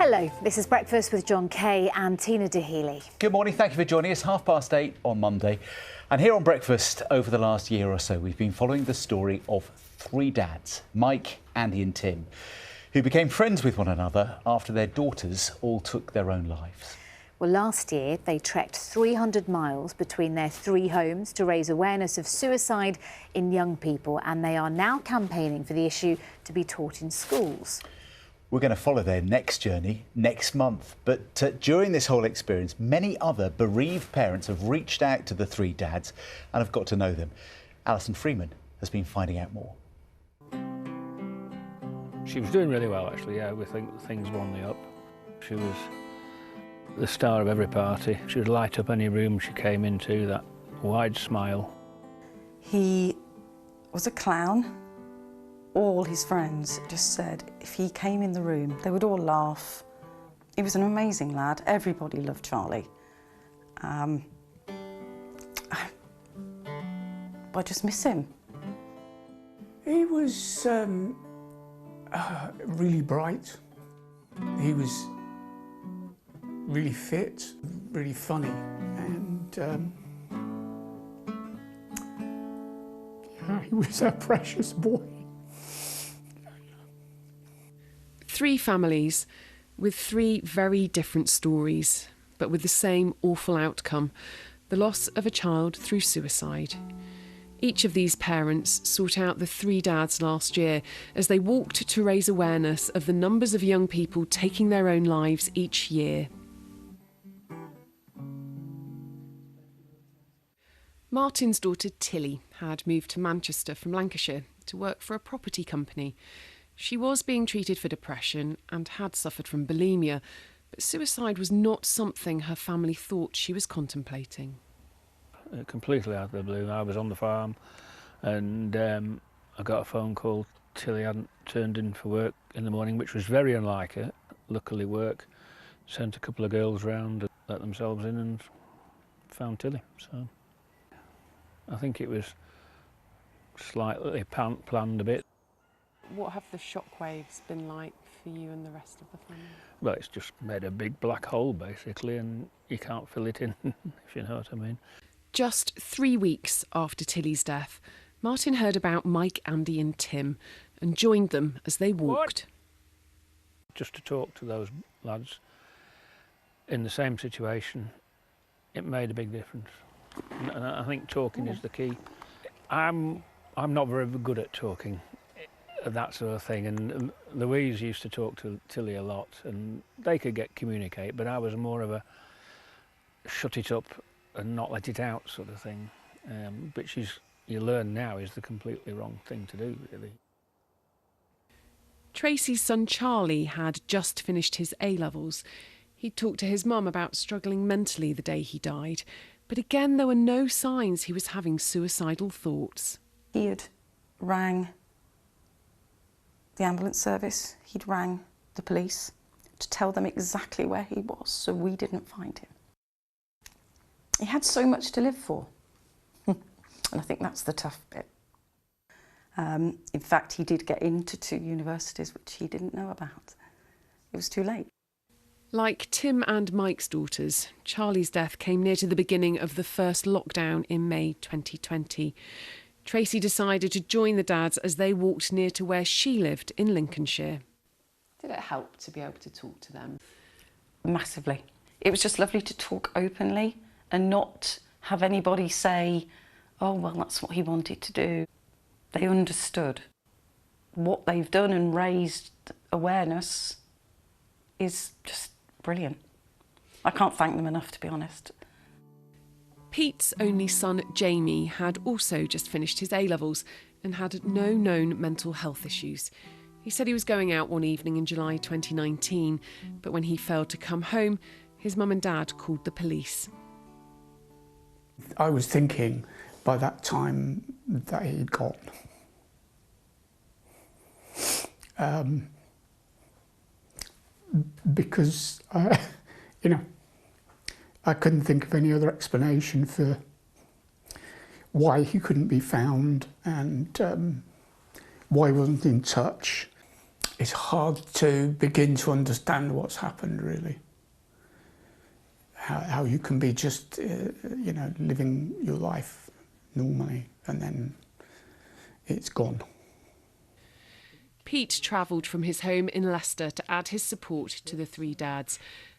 Hello, this is Breakfast with John Kay and Tina Dahealy. Good morning, thank you for joining us. 8:30 on Monday. And here on Breakfast, over the last year or so, we've been following the story of three dads, Mike, Andy and Tim, who became friends with one another after their daughters all took their own lives. Well, last year they trekked 300 miles between their three homes to raise awareness of suicide in young people, and they are now campaigning for the issue to be taught in schools. We're going to follow their next journey next month. But during this whole experience, many other bereaved parents have reached out to the three dads and have got to know them. Alison Freeman has been finding out more. She was doing really well, actually, yeah. We think things were on the up. She was the star of every party. She would light up any room she came into, that wide smile. He was a clown. All his friends just said if he came in the room, they would all laugh. He was an amazing lad. Everybody loved Charlie. I just miss him. He was really bright. He was really fit, really funny, and yeah, he was a precious boy. Three families with three very different stories, but with the same awful outcome: the loss of a child through suicide. Each of these parents sought out the three dads last year as they walked to raise awareness of the numbers of young people taking their own lives each year. Martin's daughter Tilly had moved to Manchester from Lancashire to work for a property company. She was being treated for depression and had suffered from bulimia, but suicide was not something her family thought she was contemplating. Completely out of the blue. I was on the farm and I got a phone call. Tilly hadn't turned in for work in the morning, which was very unlike her. Luckily work sent a couple of girls round, let themselves in and found Tilly. So I think it was slightly planned a bit. What have the shockwaves been like for you and the rest of the family? Well, it's just made a big black hole, basically, and you can't fill it in, if you know what I mean. Just 3 weeks after Tilly's death, Martin heard about Mike, Andy and Tim and joined them as they walked. Just to talk to those lads in the same situation, it made a big difference. And I think talking is the key. I'm not very good at talking, that sort of thing, and Louise used to talk to Tilly a lot and they could communicate, but I was more of a shut it up and not let it out sort of thing, which is, you learn now, is the completely wrong thing to do, really. Tracey's son Charlie had just finished his A-levels. He'd talked to his mum about struggling mentally the day he died, but again there were no signs he was having suicidal thoughts. He had rang the ambulance service, he'd rang the police to tell them exactly where he was, so we didn't find him. He had so much to live for, and I think that's the tough bit. In fact, he did get into 2 universities which he didn't know about. It was too late. Like Tim and Mike's daughters, Charlie's death came near to the beginning of the first lockdown in May 2020. Tracey decided to join the dads as they walked near to where she lived in Lincolnshire. Did it help to be able to talk to them? Massively. It was just lovely to talk openly and not have anybody say, oh, well, that's what he wanted to do. They understood what they've done and raised awareness is just brilliant. I can't thank them enough, to be honest. Pete's only son, Jamie, had also just finished his A-levels and had no known mental health issues. He said he was going out one evening in July 2019, but when he failed to come home, his mum and dad called the police. I was thinking by that time that he'd gone. Because, I couldn't think of any other explanation for why he couldn't be found and why he wasn't in touch. it's hard to begin to understand what's happened, really. How you can be just, you know, living your life normally and then it's gone. Pete travelled from his home in Leicester to add his support to the three dads,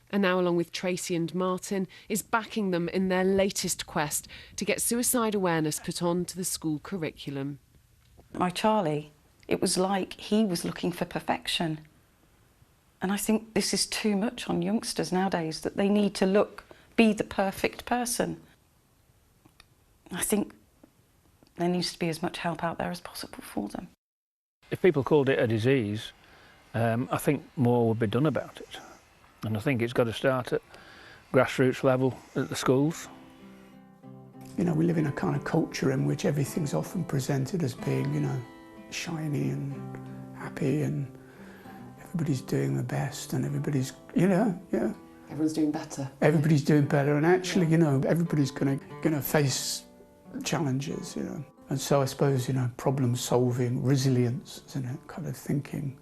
and now, along with Tracey and Martin, is backing them in their latest quest to get suicide awareness put on to the school curriculum. My Charlie, it was like he was looking for perfection. And I think this is too much on youngsters nowadays, that they need to be the perfect person. I think there needs to be as much help out there as possible for them. If people called it a disease, I think more would be done about it. And I think it's got to start at grassroots level at the schools. You know, we live in a kind of culture in which everything's often presented as being, you know, shiny and happy, and everybody's doing the best, and everybody's, you know, yeah. Everyone's doing better. Everybody's doing better, and actually, you know, everybody's gonna face challenges, you know. And so I suppose, you know, problem solving, resilience, isn't it? Kind of thinking,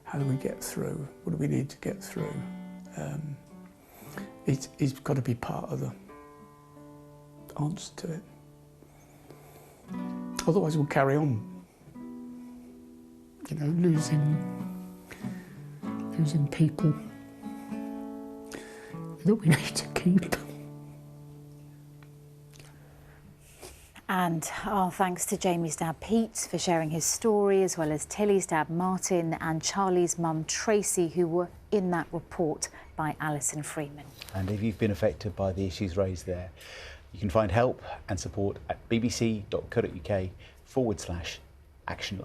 how do we get through? What do we need to get through? It's got to be part of the answer to it. Otherwise we'll carry on, you know, losing people that we need to keep. And our thanks to Jamie's dad Pete for sharing his story, as well as Tilly's dad Martin and Charlie's mum Tracey, who were in that report by Alison Freeman. And if you've been affected by the issues raised there, you can find help and support at bbc.co.uk/actionline.